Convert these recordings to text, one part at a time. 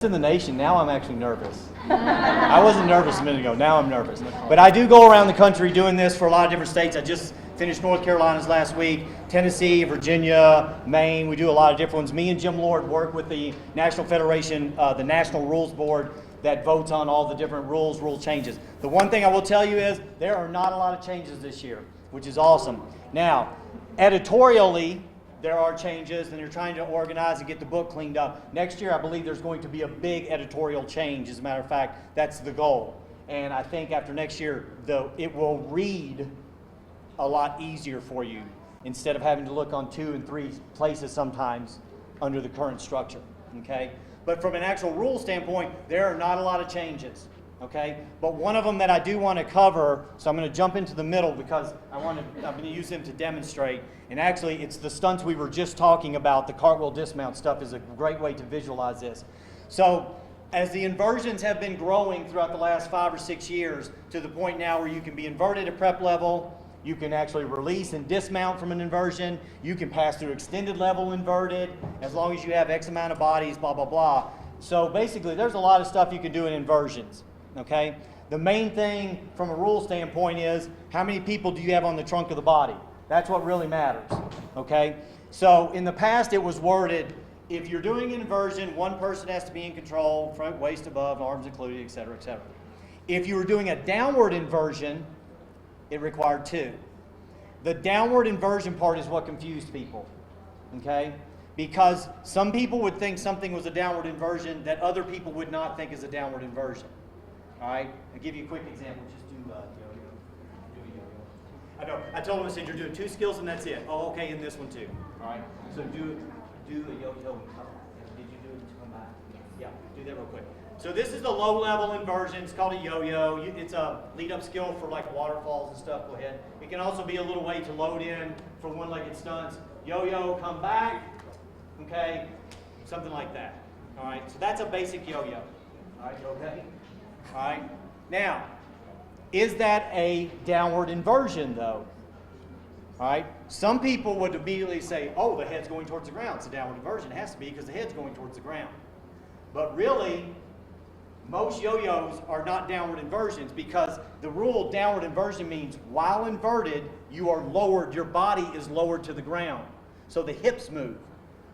In the nation, now I'm actually nervous. I wasn't nervous a minute ago, now I'm nervous. But I do go around the country doing this for a lot of different states. I just finished North Carolina's last week, Tennessee, Virginia, Maine. We do a lot of different ones. Me and Jim Lord work with the National Federation, the National Rules Board that votes on all the different rule changes. The one thing I will tell you is there are not a lot of changes this year, which is awesome. Now, editorially, there are changes, and they're trying to organize and get the book cleaned up. Next year, I believe there's going to be a big editorial change. As a matter of fact, that's the goal. And I think after next year, it will read a lot easier for you instead of having to look on 2 and 3 places sometimes under the current structure, okay? But from an actual rule standpoint, there are not a lot of changes, okay? But one of them that I do want to cover, so I'm going to jump into the middle because I'm going to use them to demonstrate. And actually, it's the stunts we were just talking about, the cartwheel dismount stuff is a great way to visualize this. So as the inversions have been growing throughout the last 5 or 6 years to the point now where you can be inverted at prep level, you can actually release and dismount from an inversion, you can pass through extended level inverted, as long as you have X amount of bodies, blah, blah, blah. So basically, there's a lot of stuff you can do in inversions, okay? The main thing from a rule standpoint is, how many people do you have on the trunk of the body? That's what really matters, okay? So in the past, it was worded, if you're doing an inversion, one person has to be in control, front, waist above, arms included, et cetera, et cetera. If you were doing a downward inversion, it required 2. The downward inversion part is what confused people, okay? Because some people would think something was a downward inversion that other people would not think is a downward inversion, all right? I'll give you a quick example. Just do I know. I told him, I said, you're doing 2 skills and that's it. Oh, okay, and this one too. All right. So do a yo-yo and come. Did you do it to come back? Yeah, do that real quick. So this is the low-level inversion. It's called a yo-yo. It's a lead-up skill for like waterfalls and stuff. Go ahead. It can also be a little way to load in for one-legged stunts. Yo-yo, come back. Okay, something like that. All right. So that's a basic yo-yo. All right. You okay? All right. Now, is that a downward inversion, though? All right. Some people would immediately say, oh, the head's going towards the ground. It's a downward inversion. It has to be because the head's going towards the ground. But really, most yo-yos are not downward inversions because the rule of downward inversion means while inverted, you are lowered, your body is lowered to the ground. So the hips move.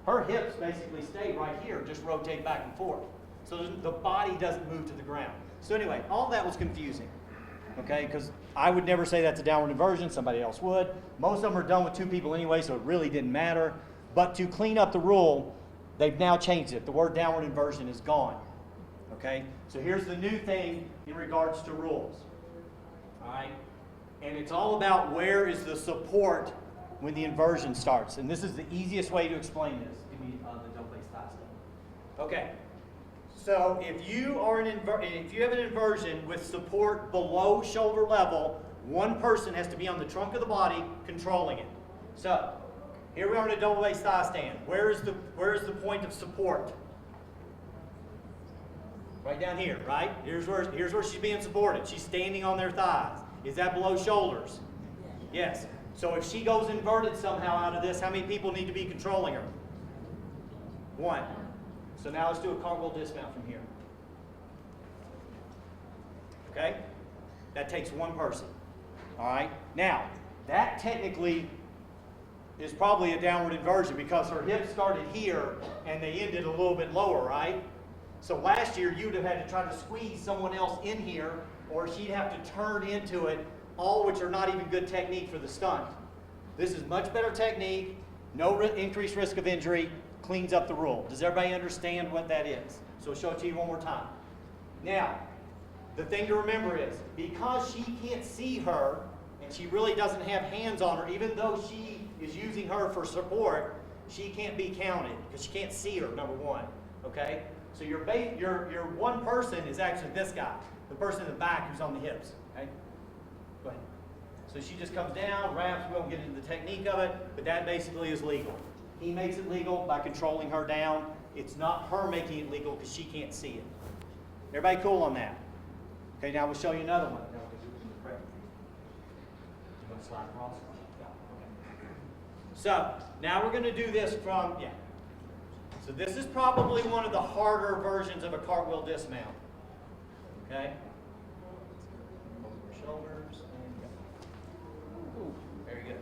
Her hips basically stay right here, just rotate back and forth. So the body doesn't move to the ground. So anyway, all that was confusing. Okay, because I would never say that's a downward inversion, somebody else would. Most of them are done with 2 people anyway, so it really didn't matter. But to clean up the rule, they've now changed it. The word downward inversion is gone. Okay, so here's the new thing in regards to rules. All right, and it's all about where is the support when the inversion starts. And this is the easiest way to explain this. Give me the double base tie stuff. Okay. So if you have an inversion with support below shoulder level, one person has to be on the trunk of the body controlling it. So here we are in a double base thigh stand. Where is the point of support? Right down here, right? Here's where she's being supported. She's standing on their thighs. Is that below shoulders? Yes. So if she goes inverted somehow out of this, how many people need to be controlling her? 1. So now let's do a cartwheel dismount from here. Okay? That takes 1 person. All right? Now, that technically is probably a downward inversion because her hips started here and they ended a little bit lower, right? So last year you'd have had to try to squeeze someone else in here or she'd have to turn into it, all which are not even good technique for the stunt. This is much better technique, no increased risk of injury, cleans up the rule. Does everybody understand what that is? So I'll show it to you one more time. Now, the thing to remember is, because she can't see her, and she really doesn't have hands on her, even though she is using her for support, she can't be counted, because she can't see her, number 1. Okay? So your one person is actually this guy, the person in the back who's on the hips. Okay? Go ahead. So she just comes down, wraps, we won't get into the technique of it, but that basically is legal. He makes it legal by controlling her down. It's not her making it legal because she can't see it. Everybody cool on that? Okay, now we'll show you another one. Slide across. Yeah, okay. So now we're going to do this from, So this is probably one of the harder versions of a cartwheel dismount. Okay? Over shoulders. Ooh, very good.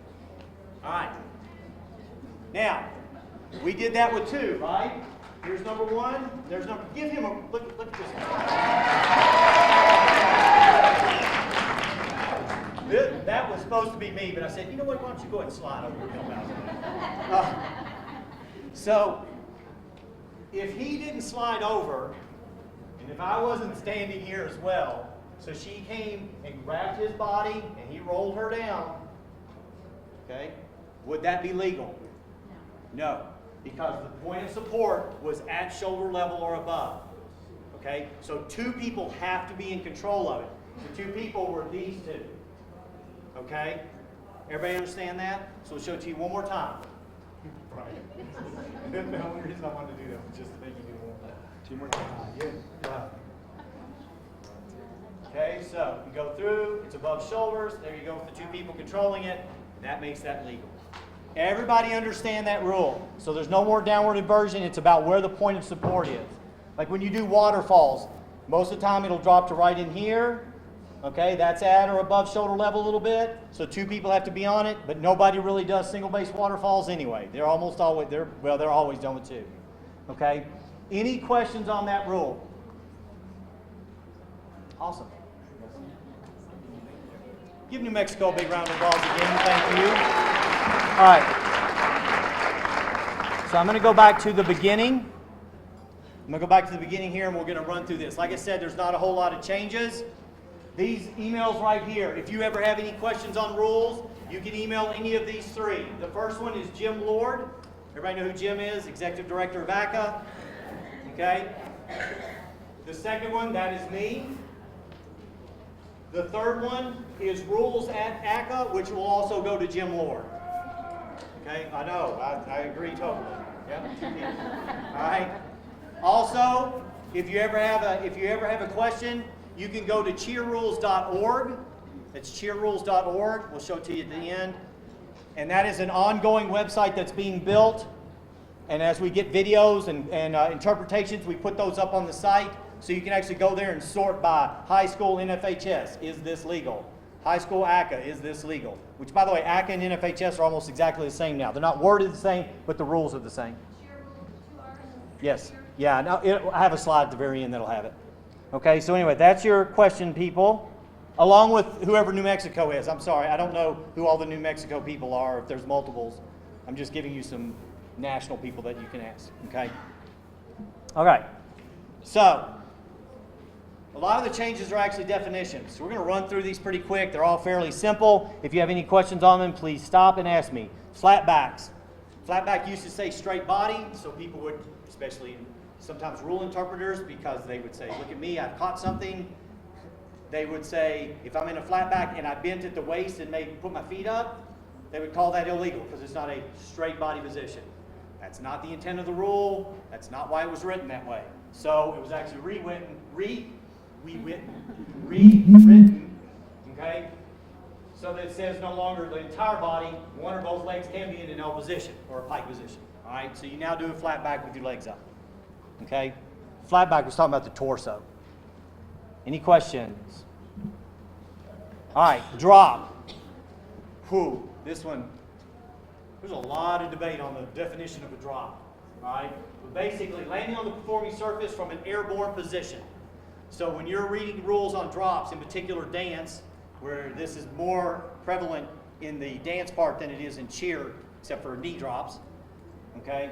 All right. Now, we did that with 2, right? Here's number 1. There's number. Give him a look at this. That was supposed to be me, but I said, you know what? Why don't you go ahead and slide over and help out? So, if he didn't slide over, and if I wasn't standing here as well, so she came and grabbed his body and he rolled her down, okay, would that be legal? No, because the point of support was at shoulder level or above. Okay, so 2 people have to be in control of it. The 2 people were these 2. Okay, everybody understand that? So we'll show it to you one more time. Right. The only reason I wanted to do that was just to make you do one more. 2 more times. Yeah. Okay, so you go through, it's above shoulders, there you go with the 2 people controlling it, that makes that legal. Everybody understand that rule. So there's no more downward inversion, it's about where the point of support is. Like when you do waterfalls, most of the time it'll drop to right in here. Okay, that's at or above shoulder level a little bit. So 2 people have to be on it, but nobody really does single base waterfalls anyway. They're almost always, they're always done with 2. Okay, any questions on that rule? Awesome. Give New Mexico a big round of applause again. Thank you. All right. So I'm going to go back to the beginning. I'm going to go back to the beginning here, and we're going to run through this. Like I said, there's not a whole lot of changes. These emails right here, if you ever have any questions on rules, you can email any of these 3. The first one is Jim Lord. Everybody know who Jim is? Executive Director of ACCA. Okay. The second one, that is me. The third one is rules at ACCA, which will also go to Jim Lord. Okay, I know, I agree totally. Yeah. All right. Also, if you ever have a question, you can go to cheerrules.org. That's cheerrules.org. We'll show it to you at the end. And that is an ongoing website that's being built. And as we get videos and interpretations, we put those up on the site. So you can actually go there and sort by high school NFHS, is this legal? High school ACCA, is this legal? Which, by the way, ACCA and NFHS are almost exactly the same now. They're not worded the same, but the rules are the same. Yes. Yeah, no, I have a slide at the very end that'll have it. Okay, so anyway, that's your question, people, along with whoever New Mexico is. I'm sorry, I don't know who all the New Mexico people are, if there's multiples. I'm just giving you some national people that you can ask, okay? All right, so a lot of the changes are actually definitions. So we're going to run through these pretty quick. They're all fairly simple. If you have any questions on them, please stop and ask me. Flat backs. Flat back used to say straight body, so people would, especially sometimes rule interpreters, because they would say, look at me, I've caught something. They would say, if I'm in a flat back and I bent at the waist and maybe put my feet up, they would call that illegal because it's not a straight body position. That's not the intent of the rule. That's not why it was written that way. So it was actually rewritten, okay? So that it says no longer the entire body, one or both legs can be in an L position or a pike position. All right, so you now do a flat back with your legs up. Okay? Flat back was talking about the torso. Any questions? All right, drop. Whew, this one, there's a lot of debate on the definition of a drop. All right? But basically, landing on the performing surface from an airborne position. So when you're reading rules on drops, in particular dance, where this is more prevalent in the dance part than it is in cheer, except for knee drops, okay?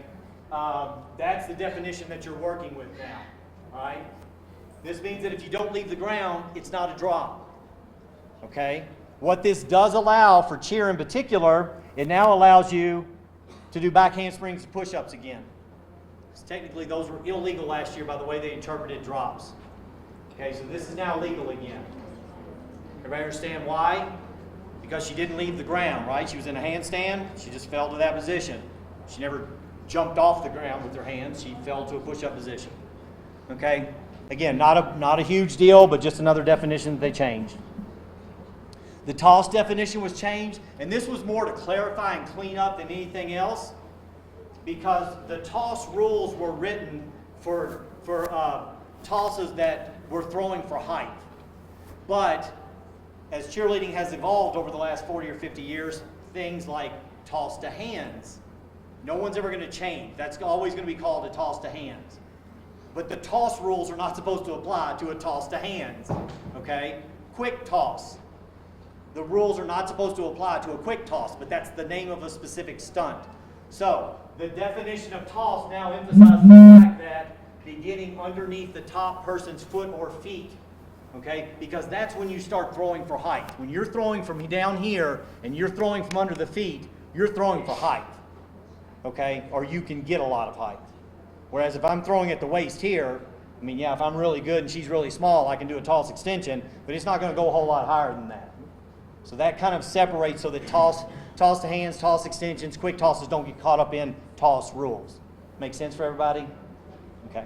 That's the definition that you're working with now, all right? This means that if you don't leave the ground, it's not a drop, okay? What this does allow for cheer in particular, it now allows you to do back handsprings and push-ups again. Technically, those were illegal last year by the way they interpreted drops. Okay, so this is now legal again. Everybody understand why? Because she didn't leave the ground, right? She was in a handstand. She just fell to that position. She never jumped off the ground with her hands. She fell to a push-up position. Okay? Again, not a huge deal, but just another definition that they changed. The toss definition was changed, and this was more to clarify and clean up than anything else. because the toss rules were written for tosses that were throwing for height. But as cheerleading has evolved over the last 40 or 50 years, things like toss to hands, no one's ever going to change. That's always going to be called a toss to hands. But the toss rules are not supposed to apply to a toss to hands, okay? Quick toss. The rules are not supposed to apply to a quick toss, but that's the name of a specific stunt. So the definition of toss now emphasizes the fact that beginning underneath the top person's foot or feet, okay? Because that's when you start throwing for height. When you're throwing from down here and you're throwing from under the feet, you're throwing for height, okay? Or you can get a lot of height. Whereas if I'm throwing at the waist here, I mean, yeah, if I'm really good and she's really small, I can do a toss extension, but it's not going to go a whole lot higher than that. So that kind of separates so that toss to hands, toss extensions, quick tosses don't get caught up in toss rules. Make sense for everybody? Okay.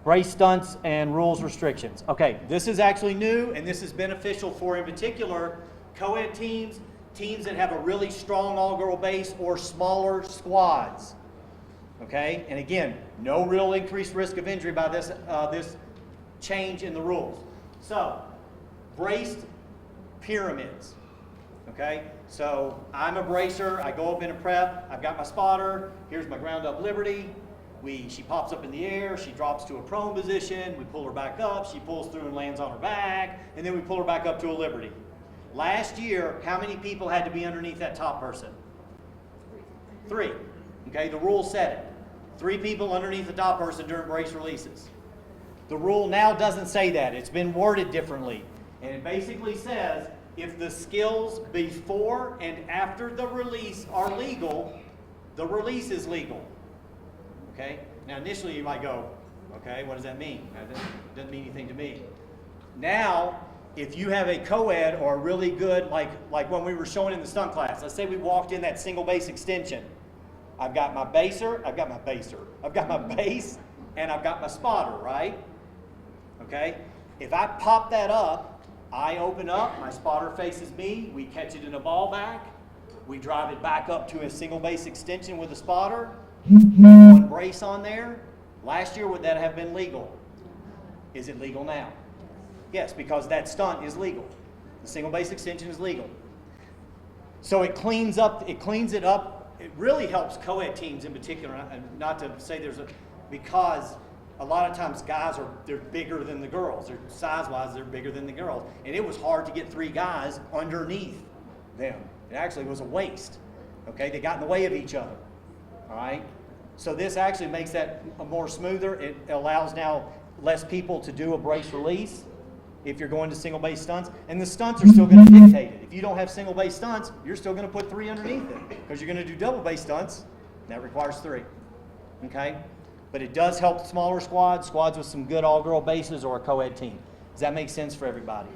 Brace stunts and rules restrictions. Okay, this is actually new, and this is beneficial for, in particular, co-ed teams, teams that have a really strong all-girl base or smaller squads. Okay, and again, no real increased risk of injury by this change in the rules. So, braced pyramids. Okay, so I'm a bracer. I go up in a prep. I've got my spotter. Here's my ground up Liberty. She pops up in the air. She drops to a prone position. We pull her back up. She pulls through and lands on her back, and then we pull her back up to a Liberty. Last year, how many people had to be underneath that top person? 3. Okay, the rule said it. 3 people underneath the top person during brace releases. The rule now doesn't say that. It's been worded differently. And it basically says if the skills before and after the release are legal, the release is legal. Okay? Now initially you might go, okay, what does that mean? That doesn't mean anything to me. Now, if you have a co-ed or a really good, like when we were showing in the stunt class, let's say we walked in that single base extension. I've got my base, and I've got my spotter, right? Okay? If I pop that up, I open up, my spotter faces me, we catch it in a ball back, we drive it back up to a single base extension with a spotter, one brace on there. Last year, would that have been legal? Is it legal now? Yes, because that stunt is legal. The single base extension is legal. So it cleans it up. It really helps co-ed teams in particular, and not to say because a lot of times guys they're bigger than the girls. They're size-wise, they're bigger than the girls. And it was hard to get 3 guys underneath them. It actually was a waste. Okay, they got in the way of each other. All right? So this actually makes that more smoother. It allows now less people to do a brace release if you're going to single base stunts. And the stunts are still going to dictate it. If you don't have single base stunts, you're still going to put 3 underneath it because you're going to do double base stunts. And that requires 3. Okay? But it does help smaller squads with some good all-girl bases or a co-ed team. Does that make sense for everybody?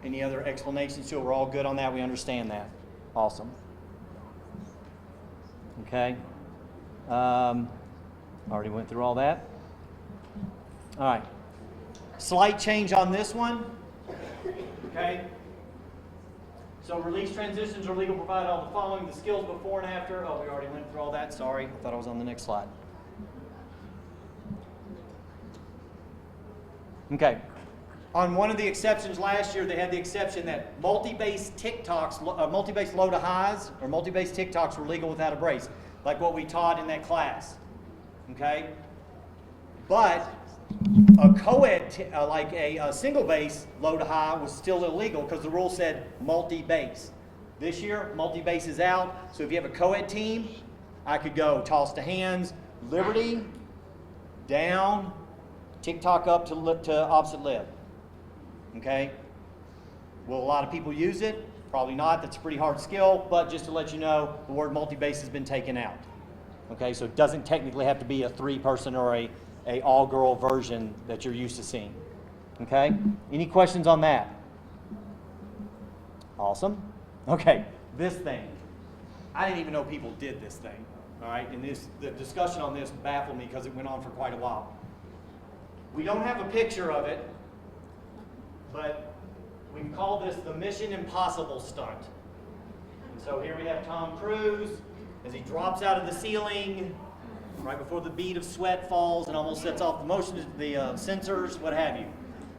Any other explanations to it? We're all good on that. We understand that. Awesome. Okay. Already went through all that. All right. Slight change on this one. Okay. So release transitions are legal provided all the following. The skills before and after. Oh, we already went through all that. Sorry. I thought I was on the next slide. Okay. On one of the exceptions last year, they had the exception that multi-base multi-base low to highs or multi-base TikToks were legal without a brace, like what we taught in that class. Okay? But a co-ed, like a single base low to high was still illegal because the rule said multi-base. This year, multi-base is out. So if you have a co-ed team, I could go toss to hands, Liberty, down, TikTok up to opposite lip. Okay? Will a lot of people use it? Probably not. That's a pretty hard skill. But just to let you know, the word multi-base has been taken out. Okay? So it doesn't technically have to be a 3-person or a all-girl version that you're used to seeing. Okay? Any questions on that? Awesome. Okay, this thing. I didn't even know people did this thing. All right, and the discussion on this baffled me because it went on for quite a while. We don't have a picture of it, but we call this the Mission Impossible stunt. So here we have Tom Cruise as he drops out of the ceiling right before the bead of sweat falls and almost sets off the motion, the sensors, what have you.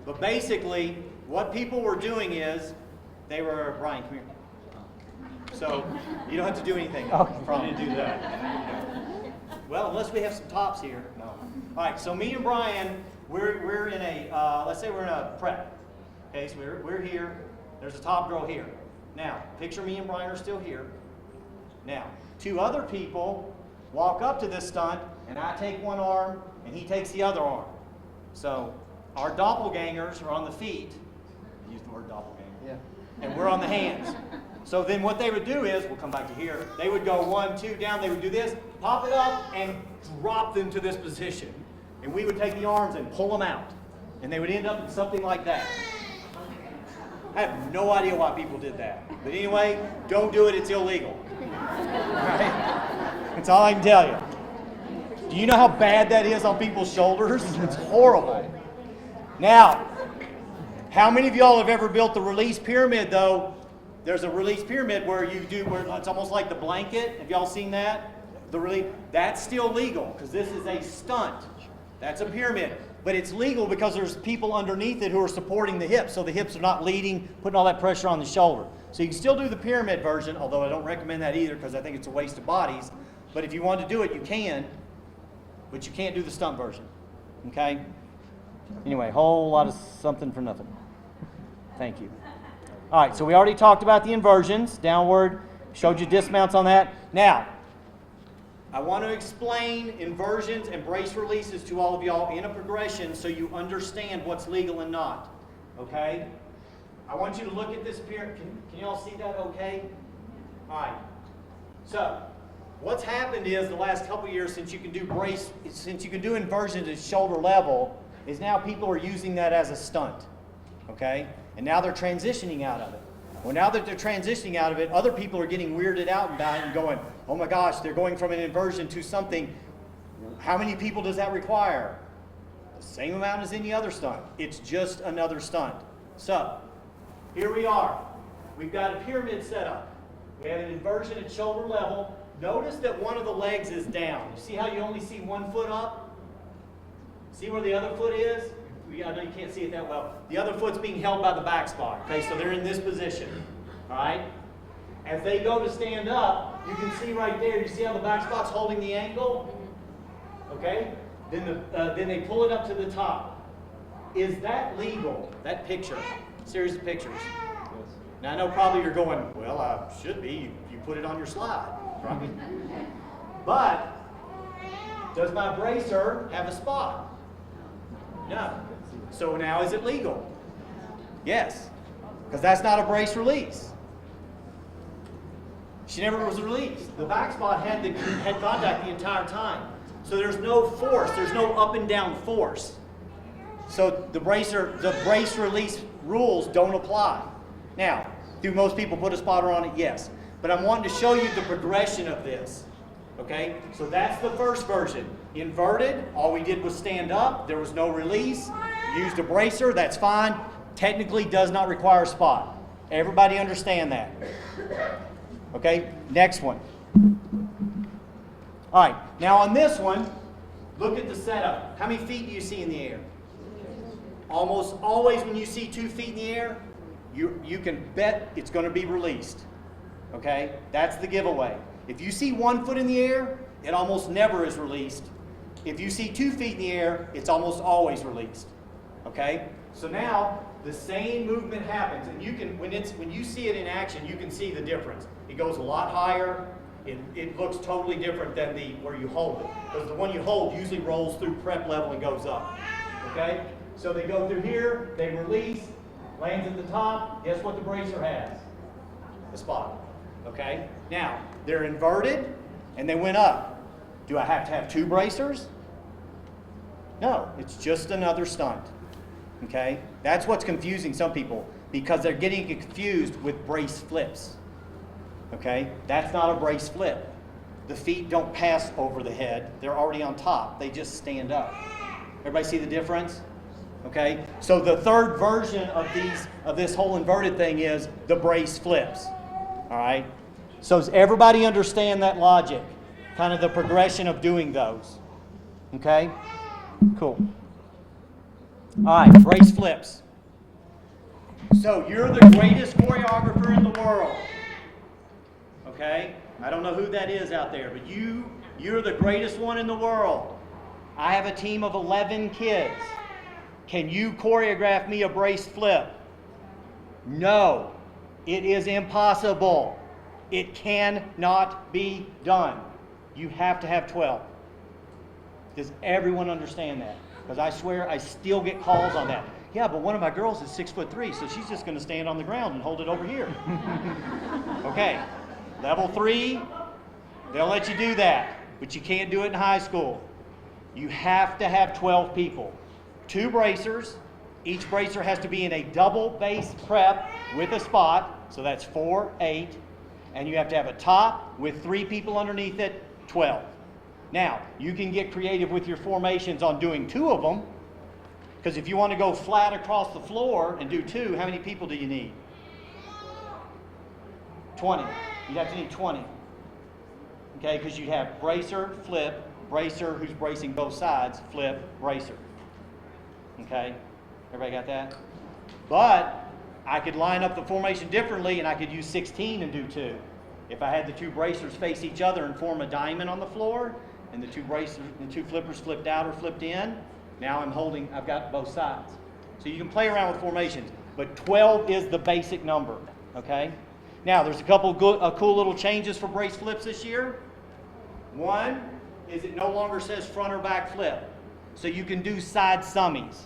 But basically, what people were doing is they were, Brian, come here. So you don't have to do anything. Probably to do that. Well, unless we have some tops here. No. All right. So me and Brian, we're in a let's say we're in a prep. Okay. So we're here. There's a top girl here. Now, picture me and Brian are still here. Now, two other people walk up to this stunt, and I take one arm, and he takes the other arm. So our doppelgangers are on the feet. I used the word doppelganger. Yeah. And we're on the hands. So then what they would do is, we'll come back to here, they would go 1, 2, down, they would do this, pop it up, and drop them to this position. And we would take the arms and pull them out. And they would end up in something like that. I have no idea why people did that. But anyway, don't do it, it's illegal. Right? That's all I can tell you. Do you know how bad that is on people's shoulders? It's horrible. Now, how many of y'all have ever built the release pyramid though? There's a release pyramid where it's almost like the blanket. Have y'all seen that? The release, that's still legal because this is a stunt. That's a pyramid. But it's legal because there's people underneath it who are supporting the hips, so the hips are not leading, putting all that pressure on the shoulder. So you can still do the pyramid version, although I don't recommend that either because I think it's a waste of bodies. But if you want to do it, you can, but you can't do the stunt version. Okay? Anyway, whole lot of something for nothing. Thank you. All right, so we already talked about the inversions, downward, showed you dismounts on that. Now, I want to explain inversions and brace releases to all of y'all in a progression so you understand what's legal and not. Okay? I want you to look at this pyramid. Can y'all see that okay? All right. So, what's happened is the last couple years since you can do inversions at shoulder level, is now people are using that as a stunt. Okay? And now they're transitioning out of it. Well, now that they're transitioning out of it, other people are getting weirded out about it and going, oh my gosh, they're going from an inversion to something. How many people does that require? The same amount as any other stunt. It's just another stunt. So, here we are. We've got a pyramid set up. We have an inversion at shoulder level. Notice that one of the legs is down. You see how you only see one foot up? See where the other foot is? I know you can't see it that well. The other foot's being held by the back spot. Okay, so they're in this position. All right? As they go to stand up, you can see right there, you see how the back spot's holding the ankle? Okay? Then they pull it up to the top. Is that legal? That picture, series of pictures. Now I know probably you're going, well, should be. You put it on your slide, right? But does my bracer have a spot? No. So now is it legal? Yes, because that's not a brace release. She never was released. The back spot had contact the entire time. So there's no force. There's no up and down force. So the brace release rules don't apply. Now, do most people put a spotter on it? Yes. But I'm wanting to show you the progression of this. Okay? So that's the first version. Inverted, all we did was stand up. There was no release. Used a bracer, that's fine. Technically does not require a spot. Everybody understand that? Okay, next one. All right, now on this one, look at the setup. How many feet do you see in the air? Almost always when you see 2 feet in the air, you can bet it's going to be released. Okay, that's the giveaway. If you see 1 foot in the air, it almost never is released. If you see 2 feet in the air, it's almost always released. Okay? So now the same movement happens, and you can when you see it in action, you can see the difference. It goes a lot higher. It looks totally different than where you hold it, because the one you hold usually rolls through prep level and goes up. Okay? So they go through here, they release, lands at the top. Guess what the bracer has? A spot. Okay? Now they're inverted and they went up. Do I have to have 2 bracers? No, it's just another stunt. Okay? That's what's confusing some people, because they're getting confused with brace flips. Okay? That's not a brace flip. The feet don't pass over the head. They're already on top. They just stand up. Everybody see the difference? Okay? So the third version of this whole inverted thing is the brace flips. All right? So does everybody understand that logic? Kind of the progression of doing those. Okay? Cool. All right, brace flips. So you're the greatest choreographer in the world. Okay? I don't know who that is out there, but you're the greatest one in the world. I have a team of 11 kids. Can you choreograph me a brace flip? No. It is impossible. It cannot be done. You have to have 12. Does everyone understand that? Because I swear I still get calls on that. Yeah, but one of my girls is 6'3", so she's just going to stand on the ground and hold it over here. Okay, level 3, they'll let you do that, but you can't do it in high school. You have to have 12 people. 2 bracers. Each bracer has to be in a double base prep with a spot, so that's 4, 8. And you have to have a top with 3 people underneath it, 12. Now, you can get creative with your formations on doing 2 of them, because if you want to go flat across the floor and do 2, how many people do you need? 20. You'd have to need 20. Okay, because you'd have bracer, flip, bracer who's bracing both sides, flip, bracer. Okay, everybody got that? But I could line up the formation differently and I could use 16 and do 2. If I had the 2 bracers face each other and form a diamond on the floor, and the 2 bracers, the 2 flippers flipped out or flipped in, now I've got both sides. So you can play around with formations, but 12 is the basic number, okay? Now, there's a couple cool little changes for brace flips this year. One is it no longer says front or back flip, so you can do side summies.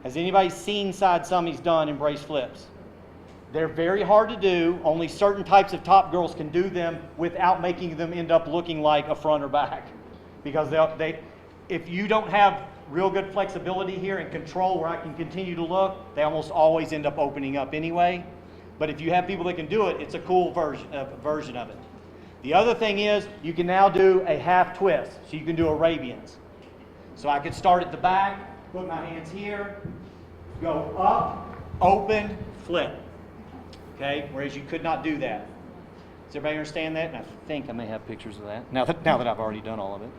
Has anybody seen side summies done in brace flips? They're very hard to do. Only certain types of top girls can do them without making them end up looking like a front or back. Because if you don't have real good flexibility here and control where I can continue to look, they almost always end up opening up anyway. But if you have people that can do it, it's a cool version of it. The other thing is you can now do a half twist. So you can do Arabians. So I could start at the back, put my hands here, go up, open, flip. Okay, whereas you could not do that. Does everybody understand that? And I think I may have pictures of that. Now that I've already done all of it.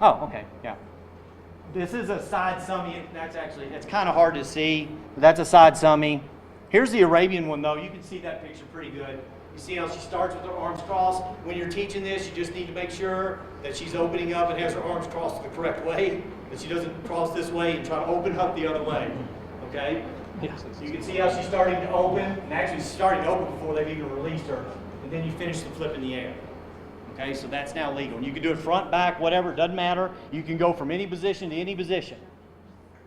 Oh, okay, yeah. This is a side summy. It's kind of hard to see. But that's a side summy. Here's the Arabian one though. You can see that picture pretty good. You see how she starts with her arms crossed? When you're teaching this, you just need to make sure that she's opening up and has her arms crossed the correct way, that she doesn't cross this way and try to open up the other way. Okay? Yes. So you can see how she's starting to open, and actually she's starting to open before they've even released her. And then you finish the flip in the air. Okay, so that's now legal. And you can do it front, back, whatever, doesn't matter. You can go from any position to any position.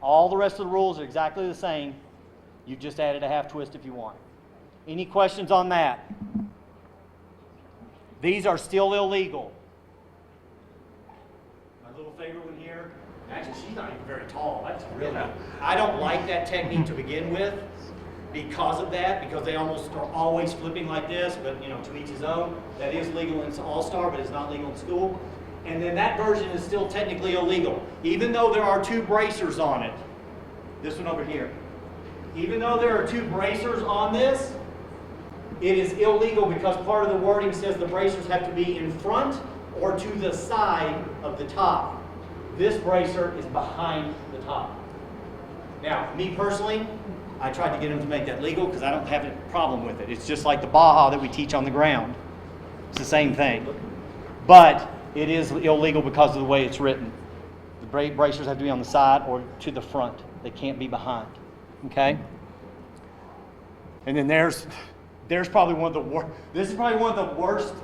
All the rest of the rules are exactly the same. You've just added a half twist if you want. Any questions on that? These are still illegal. My little favorite one here. Actually, she's not even very tall. That's really. I don't like that technique to begin with because of that, because they almost are always flipping like this, but to each his own. That is legal in All-Star, but it's not legal in school. And then that version is still technically illegal, even though there are 2 bracers on it. This one over here. Even though there are 2 bracers on this, it is illegal because part of the wording says the bracers have to be in front or to the side of the top. This bracer is behind the top. Now, me personally, I tried to get them to make that legal because I don't have a problem with it. It's just like the Baja that we teach on the ground. It's the same thing. But it is illegal because of the way it's written. The bracers have to be on the side or to the front. They can't be behind. Okay? And then there's probably one of the worst. This is probably one of the worst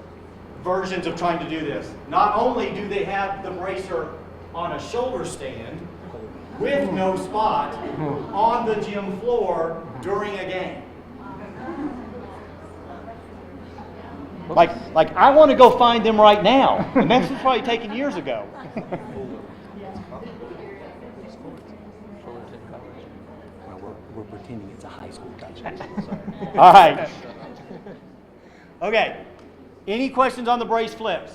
versions of trying to do this. Not only do they have the bracer on a shoulder stand with no spot on the gym floor during a game. Like I want to go find them right now, and that's probably taken years ago. We're pretending it's a high school college. All right. Okay. Any questions on the brace flips?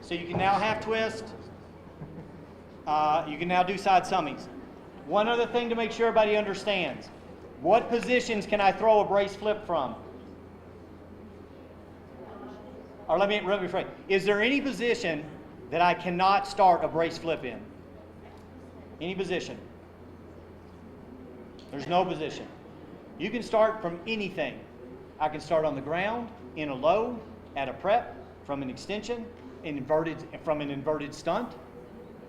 So you can now half twist. You can now do side summies. One other thing to make sure everybody understands. What positions can I throw a brace flip from? or let me rephrase. Is there any position that I cannot start a brace flip in? Any position? There's no position. You can start from anything. I can start on the ground, in a low, at a prep, from an extension, from an inverted stunt.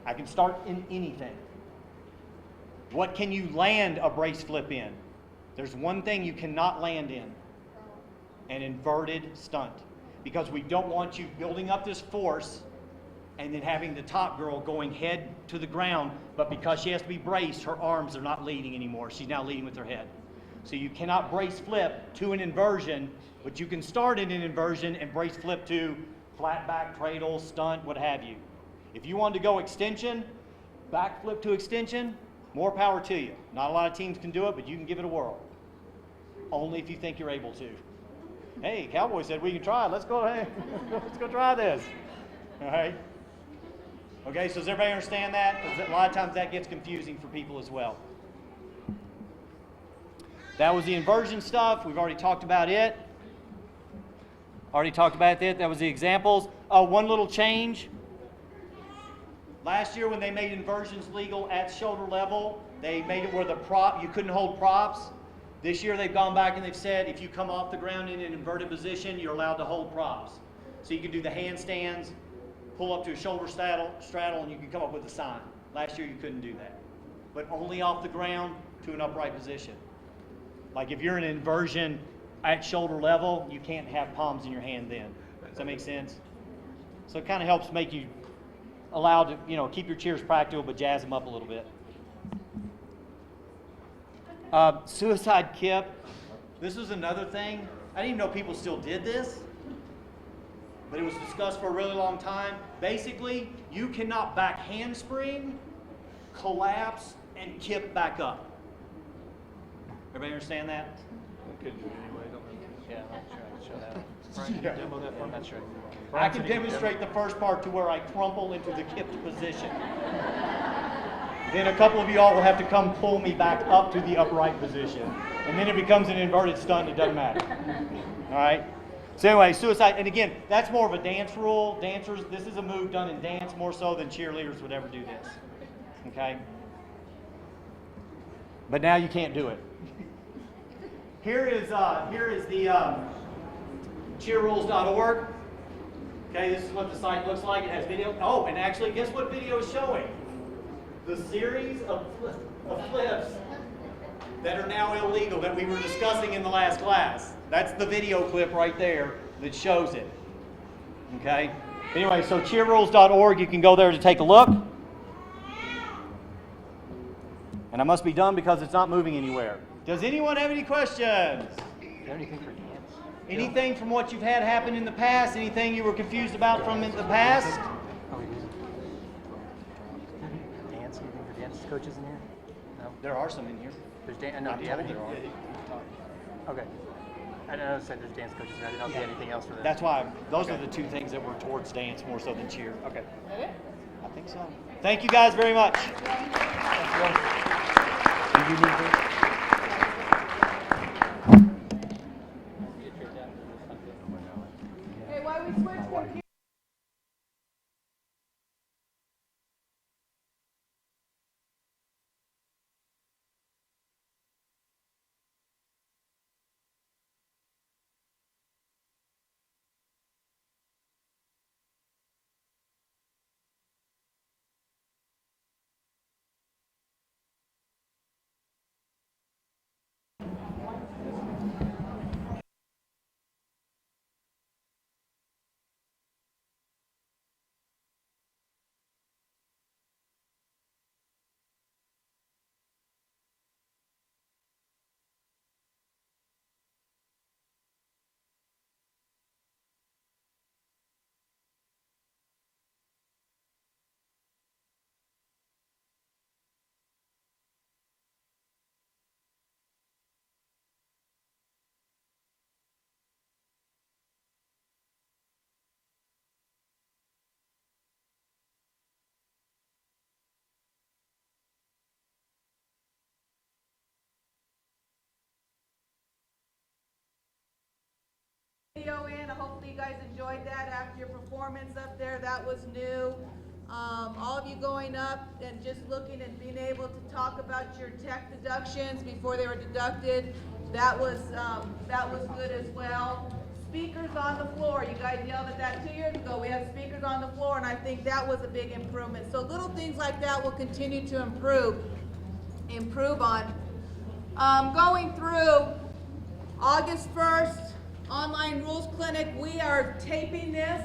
I can start in anything. What can you land a brace flip in? There's one thing you cannot land in: an inverted stunt. Because we don't want you building up this force and then having the top girl going head to the ground, but because she has to be braced, her arms are not leading anymore. She's now leading with her head. So you cannot brace flip to an inversion, but you can start in an inversion and brace flip to flat back, cradle, stunt, what have you. If you want to go extension, back flip to extension, more power to you. Not a lot of teams can do it, but you can give it a whirl. Only if you think you're able to. Hey, Cowboy said we can try it. Let's go ahead. Let's go try this. All right. Okay, so does everybody understand that? Because a lot of times that gets confusing for people as well. That was the inversion stuff. We've already talked about it. That was the examples. One little change. Last year when they made inversions legal at shoulder level, they made it where you couldn't hold props. This year they've gone back and they've said if you come off the ground in an inverted position, you're allowed to hold props. So you can do the handstands, pull up to a shoulder straddle, and you can come up with a sign. Last year you couldn't do that. But only off the ground to an upright position. Like if you're in an inversion at shoulder level, you can't have palms in your hand then. Does that make sense? So it kind of helps make you allowed to, keep your cheers practical, but jazz them up a little bit. Suicide kip. This is another thing. I didn't even know people still did this, but it was discussed for a really long time. Basically, you cannot back handspring, collapse, and kip back up. Everybody understand that? I could do it anyway. Yeah, I'm sure I can show that. Brian, can you demo that for me? That's right. I can demonstrate the first part to where I crumple into the kipped position. Then a couple of you all will have to come pull me back up to the upright position. And then it becomes an inverted stunt and it doesn't matter. All right? So anyway, suicide, and again, that's more of a dance rule. Dancers, this is a move done in dance more so than cheerleaders would ever do this. Okay? But now you can't do it. Here is the cheerrules.org. Okay, this is what the site looks like. It has video. Oh, and actually, guess what video is showing? The series of flips that are now illegal that we were discussing in the last class. That's the video clip right there that shows it. Okay? Anyway, so cheerrules.org, you can go there to take a look. And I must be done because it's not moving anywhere. Does anyone have any questions? Is there anything for dance? Anything from what you've had happen in the past? Anything you were confused about from in the past? Dance? Anything for dance coaches in here? No? There are some in here. There's dance? No, do you have any? Okay. I know I said there's dance coaches and I didn't know if you had anything else for that. That's why those are the two things that were towards dance more so than cheer. Okay. I think so. Thank you guys very much. Do you need this? Hey, why we switch computers? you guys enjoyed that after your performance up there. That was new. All of you going up and just looking and being able to talk about your tech deductions before they were deducted, that was good as well. Speakers on the floor. You guys yelled at that 2 years ago. We had speakers on the floor, and I think that was a big improvement. So little things like that will continue to improve on. Going through August 1st, Online Rules Clinic, we are taping this.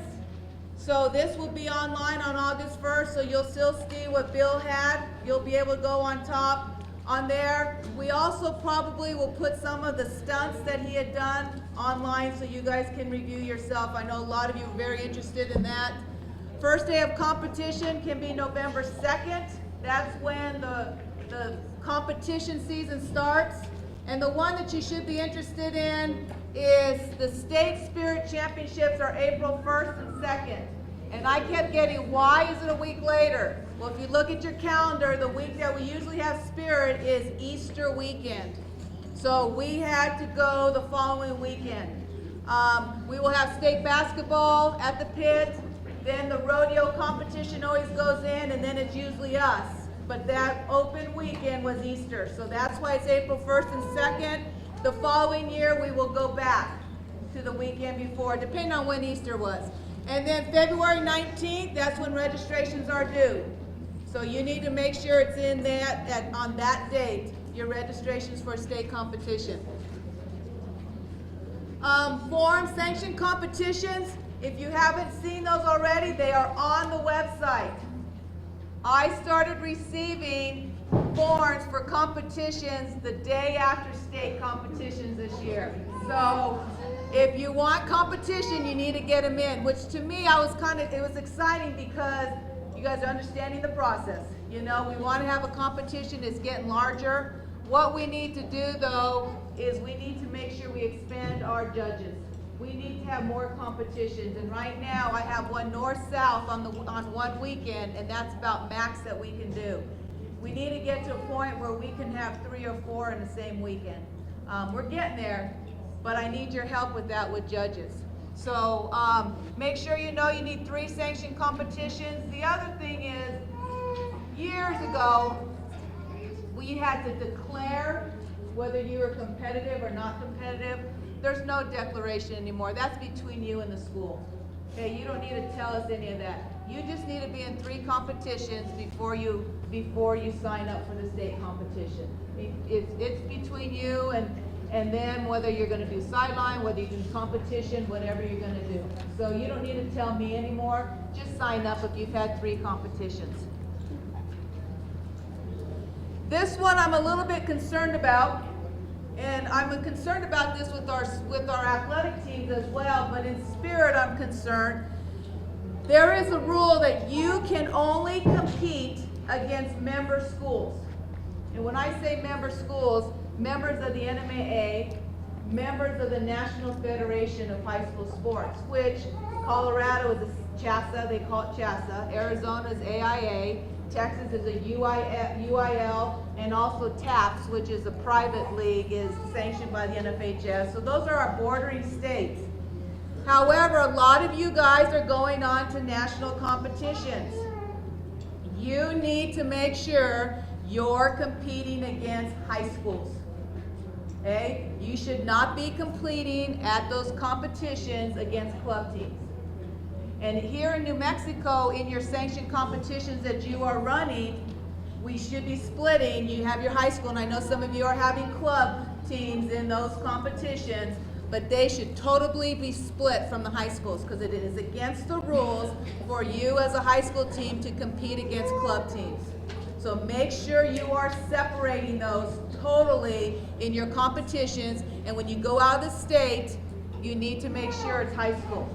So this will be online on August 1st, so you'll still see what Bill had. You'll be able to go on top on there. We also probably will put some of the stunts that he had done online so you guys can review yourself. I know a lot of you are very interested in that. First day of competition can be November 2nd. That's when the competition season starts. And the one that you should be interested in is the State Spirit Championships are April 1st and 2nd. And I kept getting, why is it a week later? Well, if you look at your calendar, the week that we usually have Spirit is Easter weekend. So we had to go the following weekend. We will have state basketball at the pit. Then the rodeo competition always goes in, and then it's usually us. But that open weekend was Easter. So that's why it's April 1st and 2nd. The following year, we will go back to the weekend before, depending on when Easter was. And then February 19th, that's when registrations are due. So you need to make sure it's in that, on that date, your registrations for state competition. Forum sanctioned competitions, if you haven't seen those already, they are on the website. I started receiving forms for competitions the day after state competitions this year. So if you want competition, you need to get them in, which to me, it was exciting because you guys are understanding the process. You know, we want to have a competition, it's getting larger. What we need to do though, is we need to make sure we expand our judges. We need to have more competitions, and right now I have one north-south on one weekend, and that's about max that we can do. We need to get to a point where we can have 3 or 4 in the same weekend. We're getting there, but I need your help with that with judges. So make sure you know you need 3 sanctioned competitions. The other thing is, years ago, we had to declare whether you were competitive or not competitive. There's no declaration anymore. That's between you and the school. Okay, you don't need to tell us any of that. You just need to be in 3 competitions before you sign up for the state competition. It's between you and them, whether you're going to do sideline, whether you do competition, whatever you're going to do. So you don't need to tell me anymore. Just sign up if you've had 3 competitions. This one I'm a little bit concerned about. And I'm concerned about this with our athletic teams as well, but in spirit I'm concerned. There is a rule that you can only compete against member schools. And when I say member schools, members of the NMAA, members of the National Federation of High School Sports, which Colorado is a CHSAA, they call it CHSAA, Arizona is AIA, Texas is a UIL, and also TAPS, which is a private league, is sanctioned by the NFHS. So those are our bordering states. However, a lot of you guys are going on to national competitions. You need to make sure you're competing against high schools. Okay? You should not be competing at those competitions against club teams. And here in New Mexico, in your sanctioned competitions that you are running, we should be splitting. You have your high school, and I know some of you are having club teams in those competitions, but they should totally be split from the high schools because it is against the rules for you as a high school team to compete against club teams. So make sure you are separating those totally in your competitions, and when you go out of the state, you need to make sure it's high school.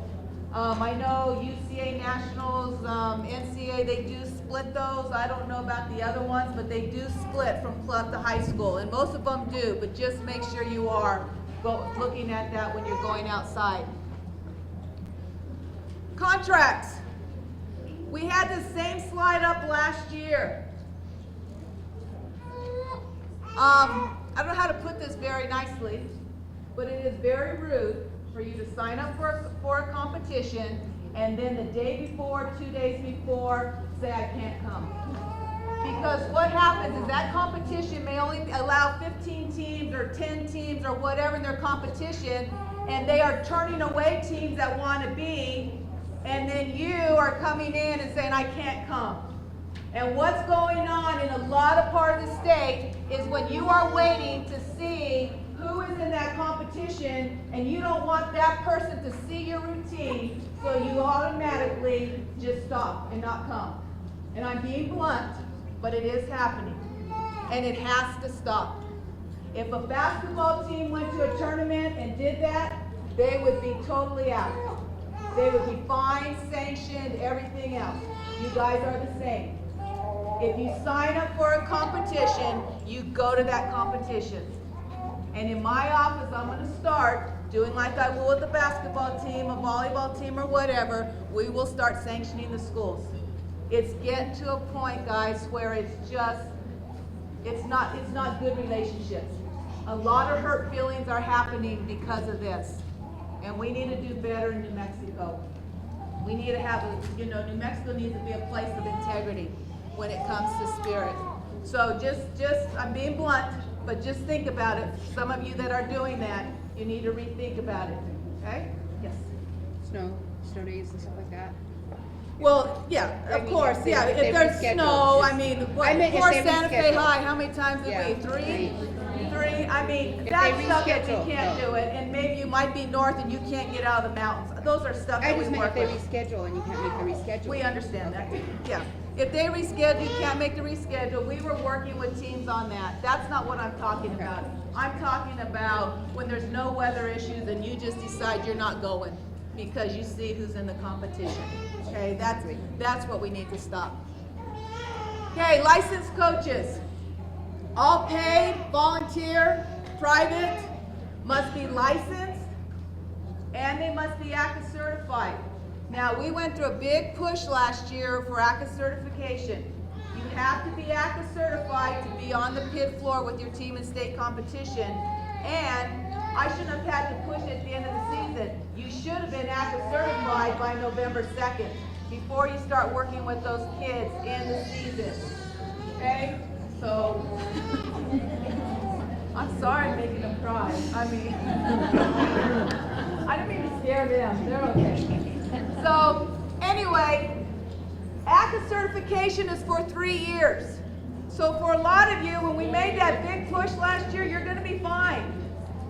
I know UCA Nationals, NCAA, they do split those. I don't know about the other ones, but they do split from club to high school, and most of them do, but just make sure you are looking at that when you're going outside. Contracts. We had the same slide up last year. I don't know how to put this very nicely, but it is very rude for you to sign up for a competition, and then the day before, 2 days before, say I can't come. Because what happens is that competition may only allow 15 teams or 10 teams or whatever in their competition, and they are turning away teams that want to be, and then you are coming in and saying, I can't come. And what's going on in a lot of part of the state is when you are waiting to see who is in that competition, and you don't want that person to see your routine, so you automatically just stop and not come. And I'm being blunt, but it is happening. And it has to stop. If a basketball team went to a tournament and did that, they would be totally out. They would be fined, sanctioned, everything else. You guys are the same. If you sign up for a competition, you go to that competition. And in my office, I'm going to start doing like I will with the basketball team, a volleyball team, or whatever. We will start sanctioning the schools. It's getting to a point, guys, where it's not good relationships. A lot of hurt feelings are happening because of this. And we need to do better in New Mexico. We need to have New Mexico needs to be a place of integrity when it comes to spirit. So I'm being blunt, but just think about it. Some of you that are doing that, you need to rethink about it. Okay? Yes. Snow days and stuff like that. Well, yeah, of course, yeah. If there's snow, I mean, for Santa Fe High, how many times did we? Three? I mean, that's stuff that you can't do it, and maybe you might be north and you can't get out of the mountains. Those are stuff that we work with. I just meant if they reschedule and you can't make the reschedule. We understand that. Yeah. If they reschedule, you can't make the reschedule. We were working with teams on that. That's not what I'm talking about. I'm talking about when there's no weather issues and you just decide you're not going because you see who's in the competition. Okay, that's what we need to stop. Okay, licensed coaches. All paid, volunteer, private, must be licensed, and they must be ACA certified. Now, we went through a big push last year for ACA certification. You have to be ACA certified to be on the pit floor with your team in state competition, and I shouldn't have had to push it at the end of the season. You should have been ACA certified by November 2nd before you start working with those kids in the season. Okay? So, I'm sorry I'm making them cry. I mean, I didn't mean to scare them. They're okay. So, anyway, ACA certification is for 3 years. So for a lot of you, when we made that big push last year, you're going to be fine.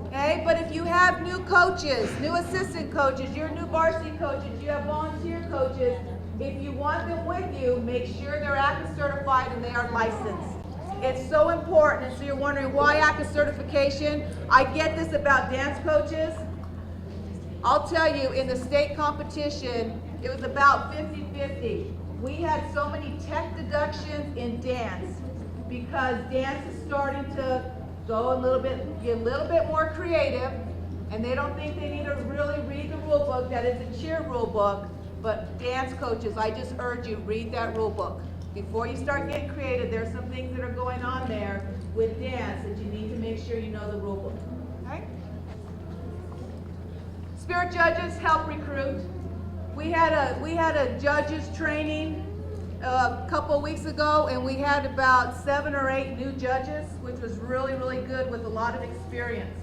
Okay? But if you have new coaches, new assistant coaches, you're new varsity coaches, you have volunteer coaches, if you want them with you, make sure they're ACA certified and they are licensed. It's so important. And so you're wondering why ACA certification? I get this about dance coaches. I'll tell you, in the state competition, it was about 50-50. We had so many tech deductions in dance because dance is starting to go get a little bit more creative, and they don't think they need to really read the rule book. That is a cheer rule book, but dance coaches, I just urge you, read that rule book. Before you start getting creative, there's some things that are going on there with dance that you need to make sure you know the rule book. Okay? Spirit judges help recruit. We had a judges training a couple of weeks ago, and we had about 7 or 8 new judges, which was really, really good with a lot of experience.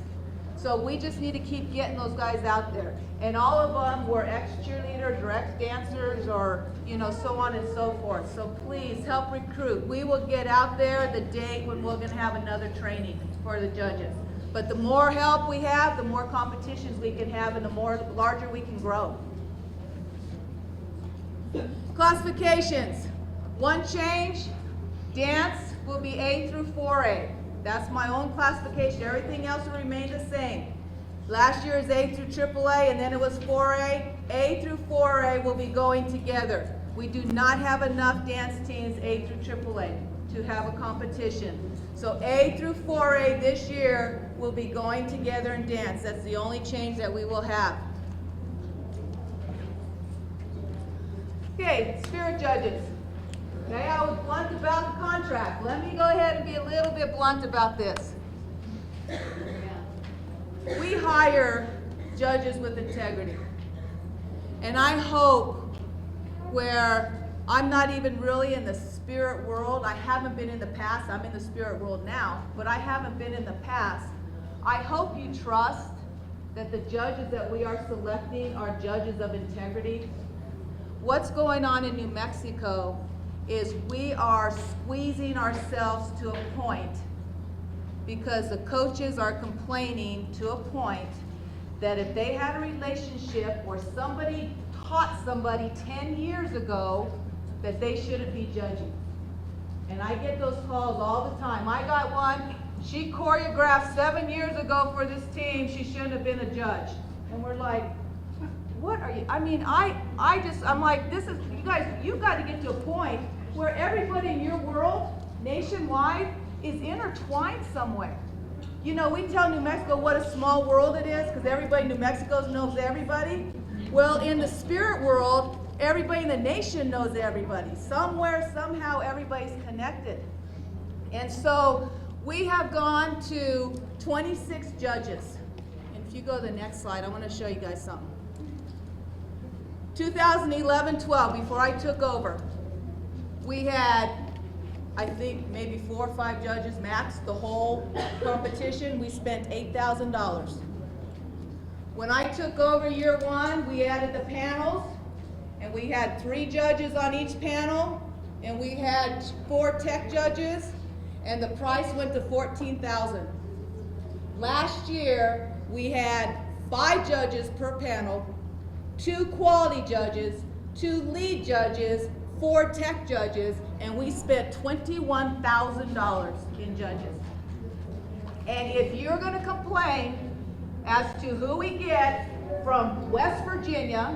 So we just need to keep getting those guys out there. And all of them were ex-cheerleaders or ex-dancers or, so on and so forth. So please help recruit. We will get out there the date when we're going to have another training for the judges. But the more help we have, the more competitions we can have, and the larger we can grow. Classifications. One change, dance will be A through 4A. That's my own classification. Everything else will remain the same. Last year is A through AAA, and then it was 4A. A through 4A will be going together. We do not have enough dance teams A through AAA to have a competition. So A through 4A this year will be going together in dance. That's the only change that we will have. Okay, spirit judges. Okay, I was blunt about the contract. Let me go ahead and be a little bit blunt about this. We hire judges with integrity. And I hope where I'm not even really in the spirit world, I haven't been in the past, I'm in the spirit world now, but I haven't been in the past. I hope you trust that the judges that we are selecting are judges of integrity. What's going on in New Mexico is we are squeezing ourselves to a point because the coaches are complaining to a point that if they had a relationship or somebody taught somebody 10 years ago that they shouldn't be judging. And I get those calls all the time. I got one, she choreographed 7 years ago for this team, she shouldn't have been a judge. And we're like, what are you, I mean, I'm like, this is, you guys, you've got to get to a point where everybody in your world, nationwide, is intertwined somewhere. You know, we tell New Mexico what a small world it is because everybody in New Mexico knows everybody. Well, in the spirit world, everybody in the nation knows everybody. Somewhere, somehow, everybody's connected. And so we have gone to 26 judges. And if you go to the next slide, I want to show you guys something. 2011-12, before I took over, we had, I think, maybe 4 or 5 judges max, the whole competition. We spent $8,000. When I took over year 1, we added the panels, and we had 3 judges on each panel, and we had 4 tech judges, and the price went to $14,000. Last year, we had 5 judges per panel, 2 quality judges, 2 lead judges, 4 tech judges, and we spent $21,000 in judges. And if you're going to complain as to who we get from West Virginia,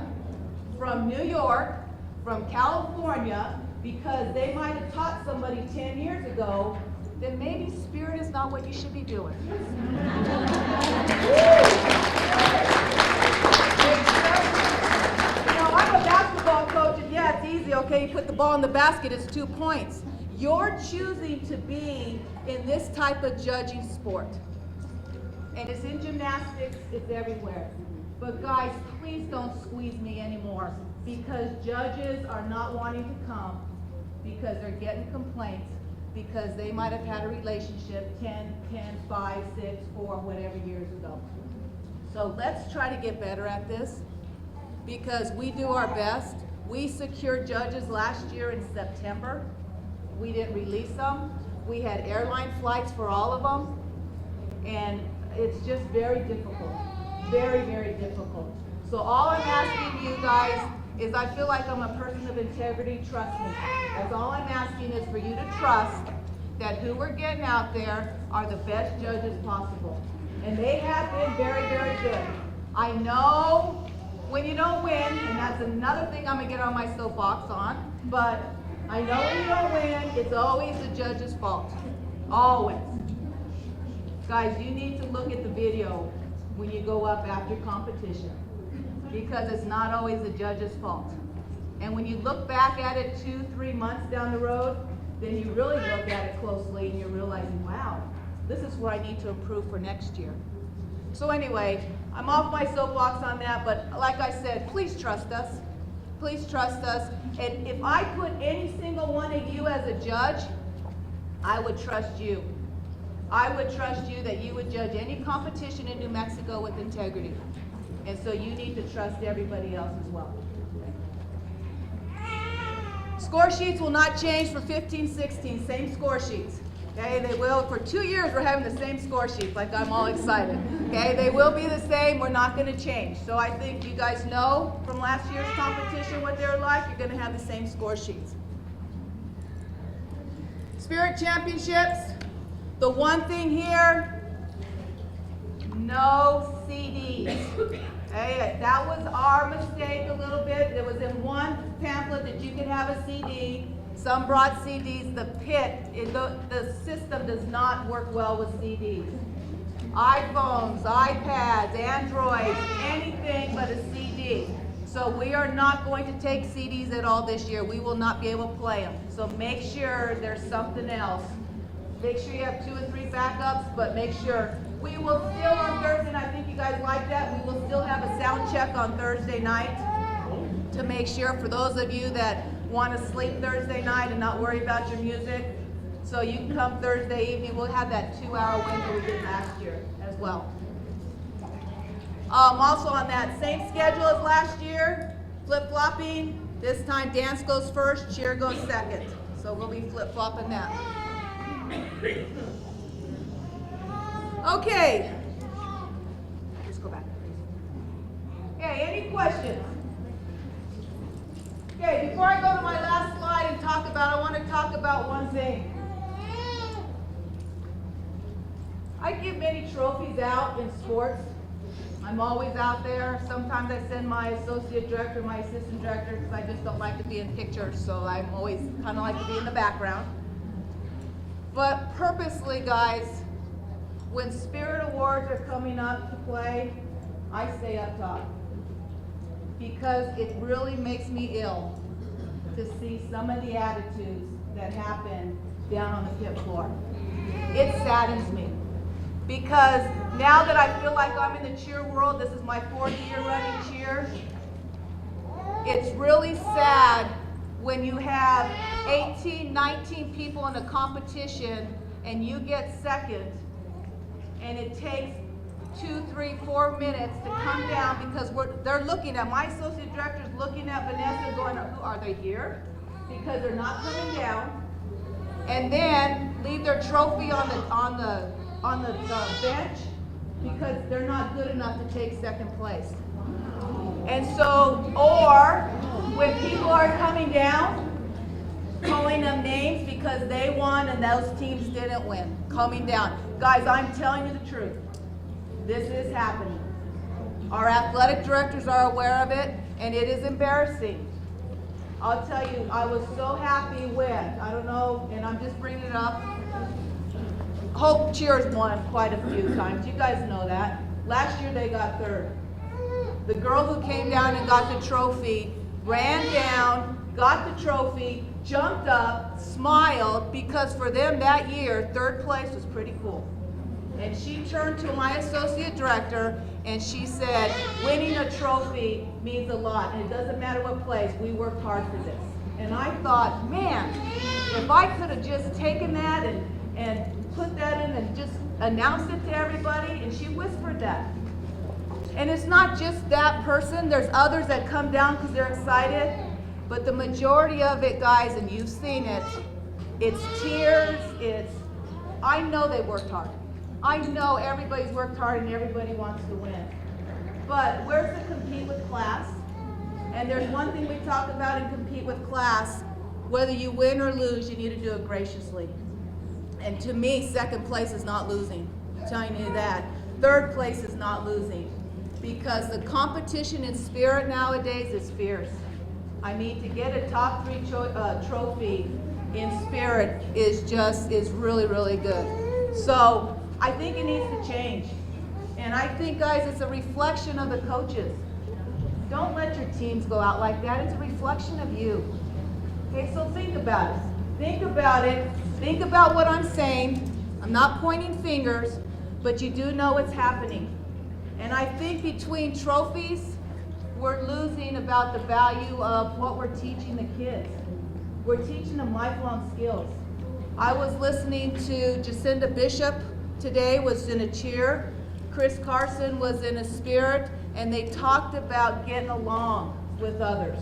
from New York, from California, because they might have taught somebody 10 years ago, then maybe spirit is not what you should be doing. I'm a basketball coach, and yeah, it's easy, okay? You put the ball in the basket, it's 2 points. You're choosing to be in this type of judging sport. And it's in gymnastics, it's everywhere. But guys, please don't squeeze me anymore because judges are not wanting to come because they're getting complaints because they might have had a relationship 10, 5, 6, 4, whatever years ago. So let's try to get better at this because we do our best. We secured judges last year in September. We didn't release them. We had airline flights for all of them. And it's just very difficult. Very, very difficult. So all I'm asking you guys is I feel like I'm a person of integrity, trust me. That's all I'm asking is for you to trust that who we're getting out there are the best judges possible. And they have been very, very good. I know when you don't win, and that's another thing I'm gonna get on my soapbox on, but I know when you don't win, it's always the judge's fault. Always. Guys, you need to look at the video when you go up after competition because it's not always the judge's fault. And when you look back at it 2-3 months down the road, then you really look at it closely and you're realizing, wow, this is where I need to improve for next year. So anyway, I'm off my soapbox on that, but like I said, please trust us. Please trust us. And if I put any single one of you as a judge, I would trust you. I would trust you that you would judge any competition in New Mexico with integrity. And so you need to trust everybody else as well. Score sheets will not change for 15-16, same score sheets. Okay, they will, for 2 years we're having the same score sheets, like I'm all excited. Okay, they will be the same, we're not gonna change. So I think you guys know from last year's competition what they're like, you're gonna have the same score sheets. Spirit Championships, the one thing here, no CDs. Okay, that was our mistake a little bit. There was in one pamphlet that you could have a CD. Some brought CDs. The system does not work well with CDs. iPhones, iPads, Androids, anything but a CD. So we are not going to take CDs at all this year. We will not be able to play them. So make sure there's something else Make sure you have 2 and 3 backups, but make sure. We will still on Thursday, and I think you guys like that, we will still have a sound check on Thursday night to make sure for those of you that want to sleep Thursday night and not worry about your music. So you can come Thursday evening. We'll have that 2-hour window we did last year as well. Also on that same schedule as last year, flip-flopping. This time dance goes first, cheer goes second. So we'll be flip-flopping that. Okay. Let's go back. Okay, any questions? Okay, before I go to my last slide and I want to talk about one thing. I give many trophies out in sports. I'm always out there. Sometimes I send my associate director, my assistant director, because I just don't like to be in pictures, so I'm always kind of like to be in the background. But purposely, guys, when Spirit Awards are coming up to play, I stay up top. Because it really makes me ill to see some of the attitudes that happen down on the pit floor. It saddens me. Because now that I feel like I'm in the cheer world, this is my 4th year running cheer, it's really sad when you have 18, 19 people in a competition and you get second, and it takes 2, 3, 4 minutes to come down because they're looking at, my associate director's looking at Vanessa going, who are they here? Because they're not coming down, and then leave their trophy on the bench because they're not good enough to take second place. And so, or when people are coming down, calling them names because they won and those teams didn't win, coming down. Guys, I'm telling you the truth. This is happening. Our athletic directors are aware of it, and it is embarrassing. I'll tell you, I was so happy when, I don't know, and I'm just bringing it up, Hope Cheers won quite a few times. You guys know that. Last year they got 3rd. The girl who came down and got the trophy ran down, got the trophy, jumped up, smiled, because for them that year, 3rd place was pretty cool. And she turned to my associate director and she said, winning a trophy means a lot, and it doesn't matter what place, we worked hard for this. And I thought, man, if I could have just taken that and put that in and just announced it to everybody, and she whispered that. And it's not just that person, there's others that come down because they're excited, but the majority of it, guys, and you've seen it, it's tears, I know they worked hard. I know everybody's worked hard and everybody wants to win. But where's the compete with class? And there's one thing we talk about in compete with class, whether you win or lose, you need to do it graciously. And to me, 2nd place is not losing. I'm telling you that. 3rd place is not losing. Because the competition in Spirit nowadays is fierce. I mean, to get a top 3 trophy in Spirit is really, really good. So I think it needs to change. And I think, guys, it's a reflection of the coaches. Don't let your teams go out like that. It's a reflection of you. Okay, so think about it. Think about it. Think about what I'm saying. I'm not pointing fingers, but you do know what's happening. And I think between trophies, we're losing about the value of what we're teaching the kids. We're teaching them lifelong skills. I was listening to Jacinda Bishop today, was in a cheer. Chris Carson was in a Spirit, and they talked about getting along with others.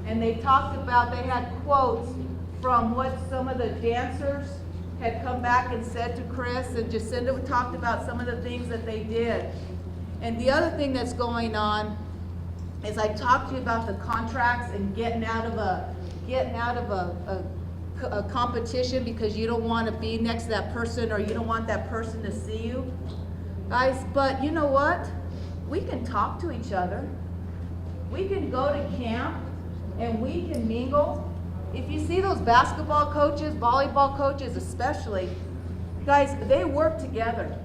And they talked about, they had quotes from what some of the dancers had come back and said to Chris, and Jacinda talked about some of the things that they did. And the other thing that's going on is I talked to you about the contracts and getting out of a competition because you don't want to be next to that person or you don't want that person to see you. Guys, but you know what? We can talk to each other. We can go to camp and we can mingle. If you see those basketball coaches, volleyball coaches especially, guys, they work together.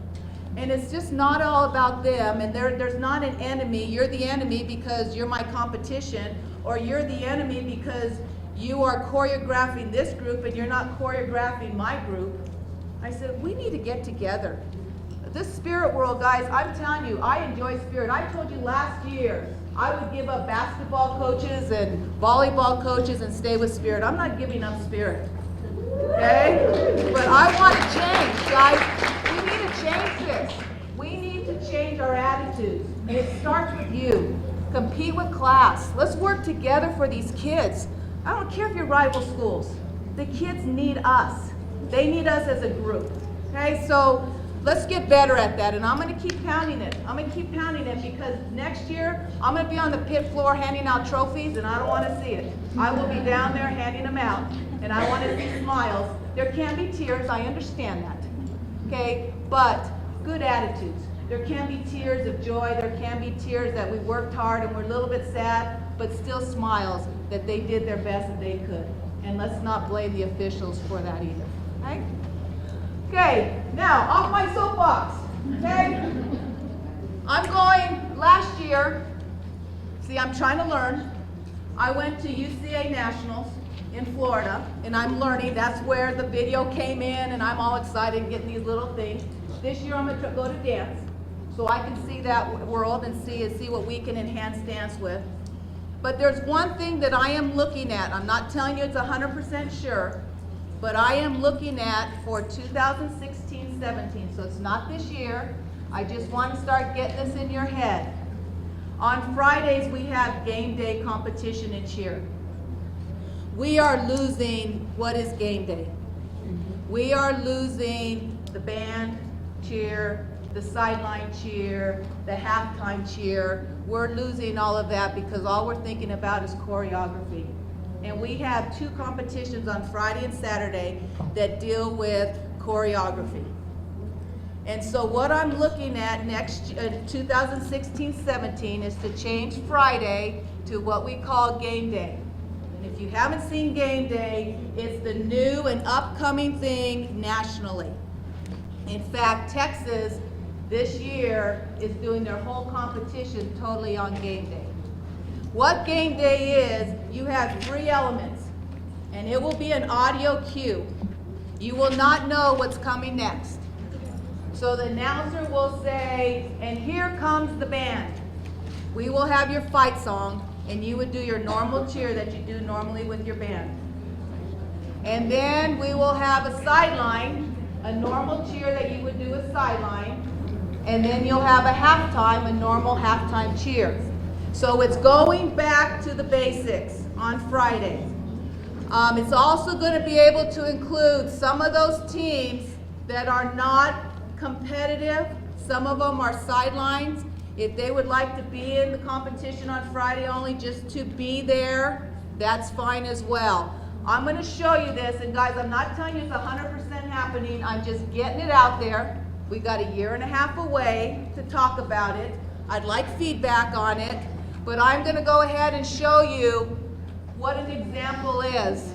And it's just not all about them, and there's not an enemy. You're the enemy because you're my competition, or you're the enemy because you are choreographing this group and you're not choreographing my group. I said, we need to get together. This spirit world, guys, I'm telling you, I enjoy spirit. I told you last year I would give up basketball coaches and volleyball coaches and stay with spirit. I'm not giving up spirit. Okay? But I want to change, guys. We need to change this. We need to change our attitudes. And it starts with you. Compete with class. Let's work together for these kids. I don't care if you're rival schools. The kids need us. They need us as a group. Okay? So let's get better at that. And I'm going to keep pounding it. I'm going to keep pounding it because next year I'm going to be on the pit floor handing out trophies and I don't want to see it. I will be down there handing them out. And I want to see smiles. There can be tears. I understand that. Okay? But good attitudes. There can be tears of joy. There can be tears that we worked hard and we're a little bit sad, but still smiles that they did their best that they could. And let's not blame the officials for that either. Okay? Okay, now off my soapbox. Okay? I'm going last year. See, I'm trying to learn. I went to UCA Nationals in Florida, and I'm learning. That's where the video came in, and I'm all excited getting these little things. This year I'm going to go to dance, so I can see that world and see what we can enhance dance with. But there's one thing that I am looking at. I'm not telling you it's 100% sure, but I am looking at for 2016-17. So it's not this year. I just want to start getting this in your head. On Fridays we have game day competition in cheer. We are losing what is game day. We are losing the band cheer, the sideline cheer, the halftime cheer. We're losing all of that because all we're thinking about is choreography. And we have 2 competitions on Friday and Saturday that deal with choreography. And so what I'm looking at next 2016-17 is to change Friday to what we call game day. And if you haven't seen game day, it's the new and upcoming thing nationally. In fact, Texas this year is doing their whole competition totally on game day. What game day is, you have 3 elements, and it will be an audio cue. You will not know what's coming next. So the announcer will say, and here comes the band. We will have your fight song, and you would do your normal cheer that you do normally with your band. And then we will have a sideline, a normal cheer that you would do a sideline, and then you'll have a halftime, a normal halftime cheer. So it's going back to the basics on Friday. It's also going to be able to include some of those teams that are not competitive. Some of them are sidelines. If they would like to be in the competition on Friday only just to be there, that's fine as well. I'm going to show you this, and guys, I'm not telling you it's 100% happening. I'm just getting it out there. We got a year and a half away to talk about it. I'd like feedback on it, but I'm going to go ahead and show you what an example is.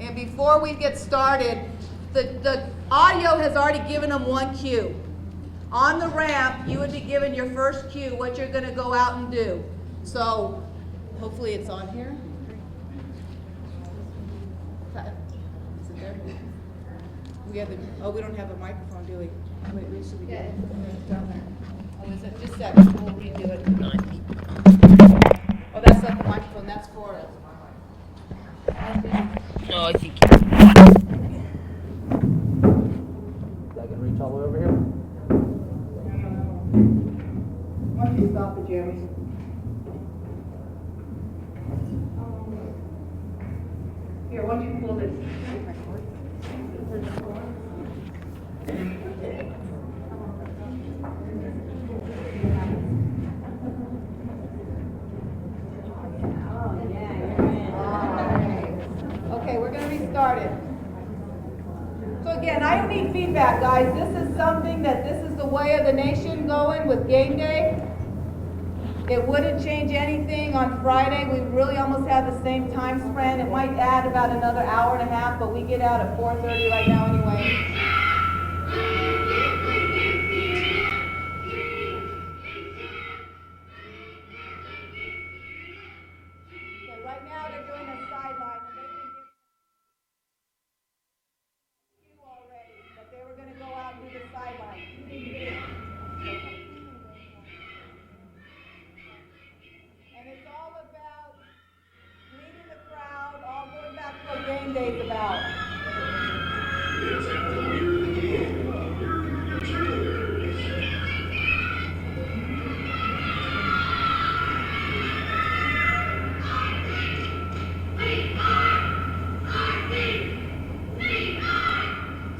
And before we get started, the audio has already given them 1 cue. On the ramp, you would be given your first cue, what you're going to go out and do. So hopefully it's on here. Is it there? We don't have a microphone, do we? Wait, we should be good. Down there. Oh, is it? Just a second. We'll redo it. Oh, that's not the microphone. That's for us. No, I think. I can reach all the way over here. Why don't you stop it, Jeremy? Here, why don't you pull this? Okay, we're going to restart it. So again, I don't need feedback, guys. This is something that this is the way of the nation going with game day. It wouldn't change anything on Friday. We really almost have the same time span. It might add about another hour and a half, but we get out at 4:30 right now anyway. Okay, right now they're doing a sideline, and they can get already, but they were going to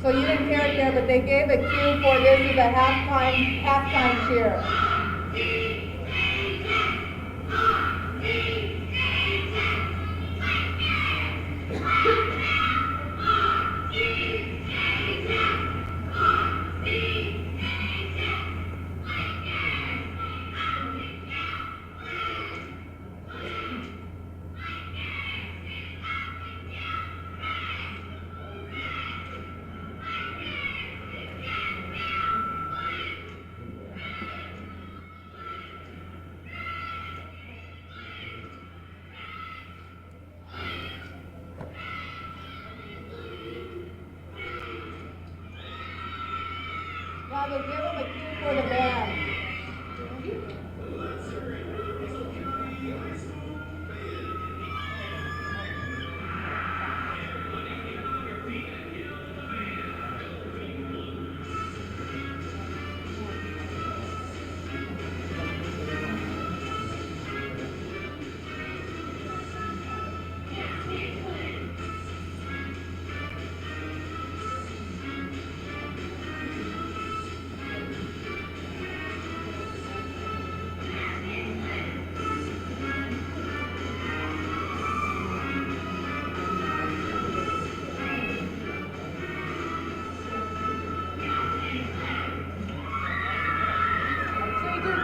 So you didn't hear it there, but they gave a cue for this is a halftime cheer. Now they give them a cue for the band.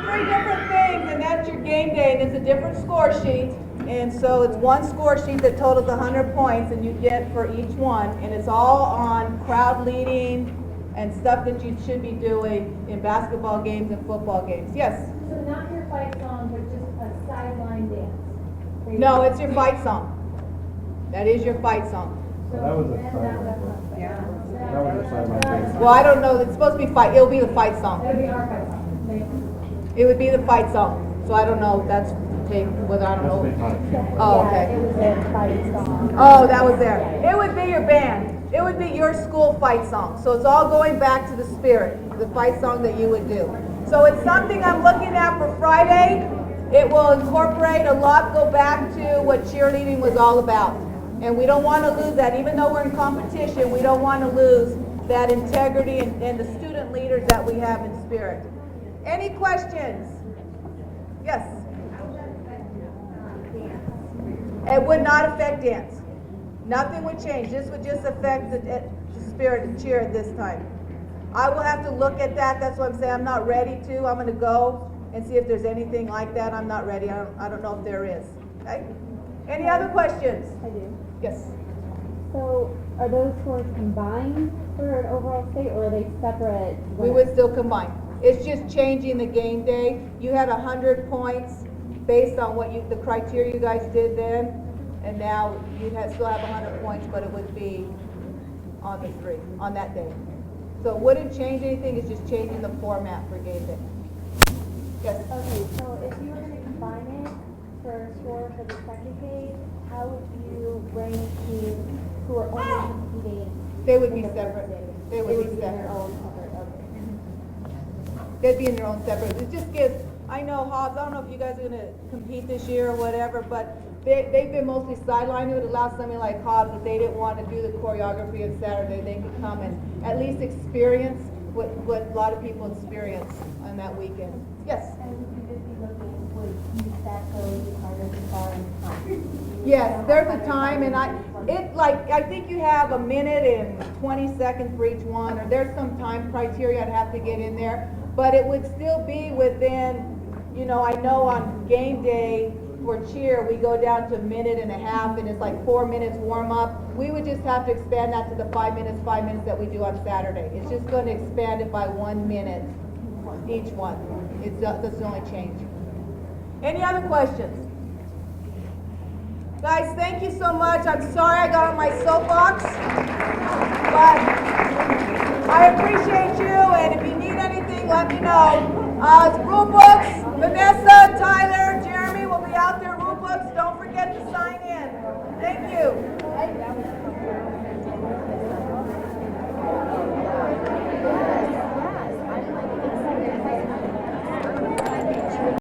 Three different things, and that's your game day, and it's a different score sheet. And so it's one score sheet that totals 100 points, and you get for each one, and it's all on crowd leading and stuff that you should be doing in basketball games and football games. Yes? So not your fight song, but just a sideline dance? No, it's your fight song. That is your fight song. So That was a then sideline that's- Yeah. That was a sideline dance. Well, I don't know. It's supposed to be fight. It'll be the fight song. That'd be our fight song. Thank you. It would be the fight song. So I don't know. That's take whether I don't That's know. been kind of. Oh, okay. It was their fight song. Oh, that was there. It would be your band. It would be your school fight song. So it's all going back to the spirit, the fight song that you would do. So it's something I'm looking at for Friday. It will incorporate a lot, go back to what cheerleading was all about. And we don't want to lose that. Even though we're in competition, we don't want to lose that integrity and the student leaders that we have in spirit. Any questions? Yes? It would not affect dance. Nothing would change. This would just affect the spirit of cheer at this time. I will have to look at that. That's what I'm saying. I'm not ready to. I'm going to go and see if there's anything like that. I'm not ready. I don't know if there is. Okay? Any other questions? I do. Yes. So are those scores combined for an overall state, or are they separate? We would still combine. It's just changing the game day. You had 100 points based on what the criteria you guys did then, and now you still have 100 points, but it would be on that day. So it wouldn't change anything. It's just changing the format for game day. Yes. Okay, so if you were going to combine it for a score for the second day, how would you rank teams who are only competing? They would be in the separate. first day? They would be in their separate. own separate, okay. They'd be in their own separate. It just gives, I know Hobbs, I don't know if you guys are gonna compete this year or whatever, but they've been mostly sidelined. It would allow somebody like Hobbs, if they didn't want to do the choreography on Saturday, they could come and at least experience what a lot of people experience on that weekend. Yes? And would you just be looking, would you set those requirements as far as time? Yes, there's a time, and I think you have a minute and 20 seconds for each one, or there's some time criteria I'd have to get in there, but it would still be within, I know on game day for cheer, we go down to a minute and a half, and it's like 4 minutes warm up. We would just have to expand that to the 5 minutes that we do on Saturday. It's just going to expand it by 1 minute each one. That's the only change. Any other questions? Guys, thank you so much. I'm sorry I got on my soapbox, but I appreciate you, and if you need anything, let me know. It's Rule Book